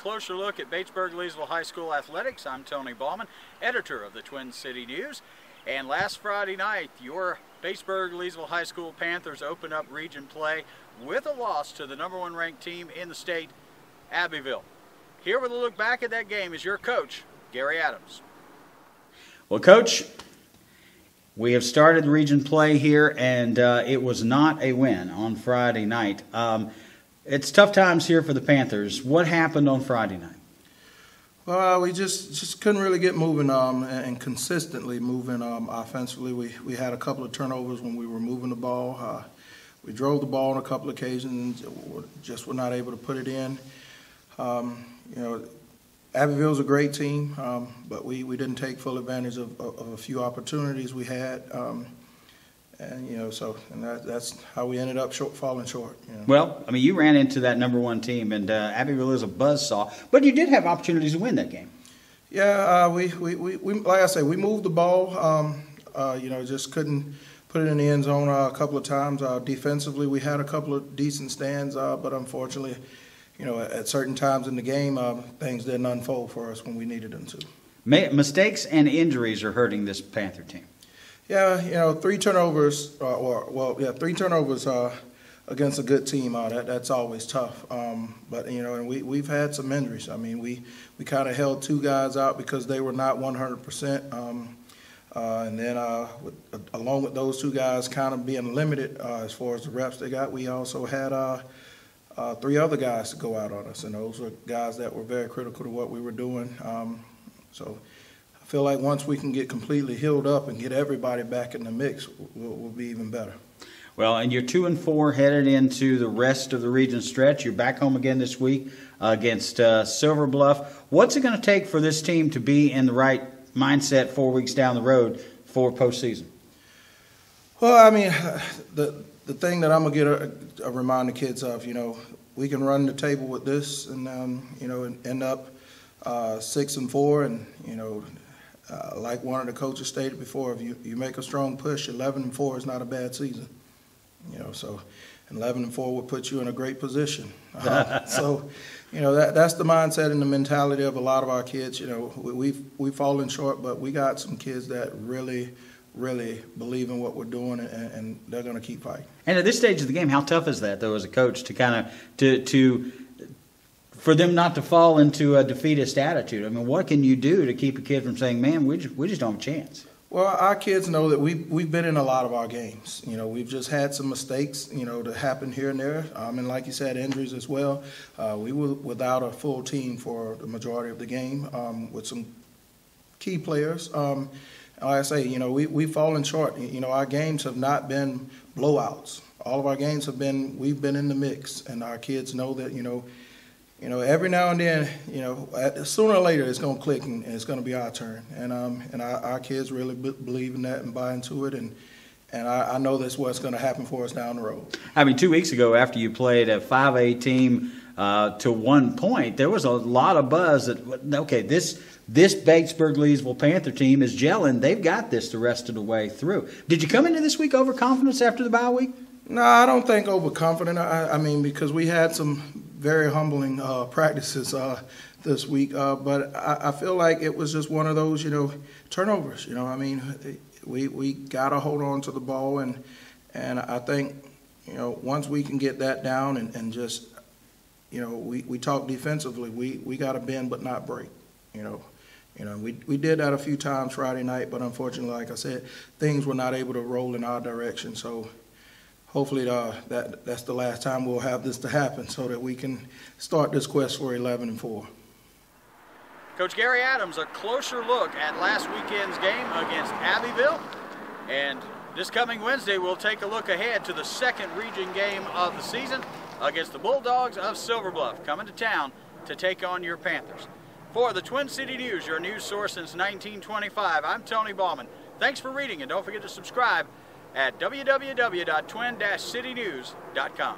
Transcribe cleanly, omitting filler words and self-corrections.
closer look at Batesburg-Leesville High School athletics. I'm Tony Ballman, editor of the Twin City News. And last Friday night, your Batesburg-Leesville High School Panthers opened up region play with a loss to the #1 ranked team in the state, Abbeville. Here with a look back at that game is your coach, Gary Adams. Well, Coach, we have started region play here, and it was not a win on Friday night. It's tough times here for the Panthers. What happened on Friday night? Well, we just couldn't really get moving and consistently moving offensively. We had a couple of turnovers when we were moving the ball. We drove the ball on a couple of occasions, just were not able to put it in. Abbeville's a great team, but we didn't take full advantage of a few opportunities we had. That's how we ended up falling short. Well, I mean, you ran into that #1 team, and Abbeville is a buzzsaw, but you did have opportunities to win that game. Yeah, we like I say, we moved the ball. Just couldn't put it in the end zone a couple of times. Defensively, we had a couple of decent stands, but unfortunately, at certain times in the game, things didn't unfold for us when we needed them to. Mistakes and injuries are hurting this Panther team. Yeah, 3 turnovers, 3 turnovers against a good team. That's always tough. But and we've had some injuries. I mean, we kind of held 2 guys out because they were not 100%. And then along with those 2 guys kind of being limited as far as the reps they got, we also had 3 other guys to go out on us, and those were guys that were very critical to what we were doing. So I feel like once we can get completely healed up and get everybody back in the mix, we'll be even better. Well, and you're 2-4 headed into the rest of the region stretch. You're back home again this week against Silver Bluff. What's it going to take for this team to be in the right mindset 4 weeks down the road for postseason? Well, I mean, the thing that I'm gonna remind the kids of, we can run the table with this and and end up 6-4, and like one of the coaches stated before, if you make a strong push, 11-4 is not a bad season. So 11-4 would put you in a great position. So that's the mindset and the mentality of a lot of our kids. We've fallen short, but we got some kids that really believe in what we're doing, and they're going to keep fighting. And at this stage of the game, how tough is that, though, as a coach, to kind of for them not to fall into a defeatist attitude? I mean, what can you do to keep a kid from saying, "Man, we just don't have a chance"? Well, our kids know that we've been in a lot of our games. We've just had some mistakes, to happen here and there, and like you said, injuries as well. We were without a full team for the majority of the game, with some key players. Like I say, we've fallen short. Our games have not been blowouts. All of our games we've been in the mix, and our kids know that, every now and then, sooner or later it's going to click and it's going to be our turn. And our kids really believe in that and buy into it, and I know that's what's going to happen for us down the road. I mean, 2 weeks ago, after you played a 5A team to 1 point, there was a lot of buzz that, okay, this Batesburg-Leesville Panther team is gelling. They've got this the rest of the way through. Did you come into this week overconfident after the bye week? No, I don't think overconfident. I mean, because we had some very humbling practices this week, but I feel like it was just one of those, turnovers. I mean, we got to hold on to the ball, and I think, once we can get that down and just, we talk defensively, we got to bend but not break. We did that a few times Friday night, but unfortunately, like I said, things were not able to roll in our direction. So hopefully that's the last time we'll have this to happen, so that we can start this quest for 11-4. Coach Gary Adams, a closer look at last weekend's game against Abbeville. And this coming Wednesday, we'll take a look ahead to the second region game of the season against the Bulldogs of Silver Bluff, coming to town to take on your Panthers. For the Twin City News, your news source since 1925, I'm Tony Ballman. Thanks for reading, and don't forget to subscribe at www.twin-citynews.com.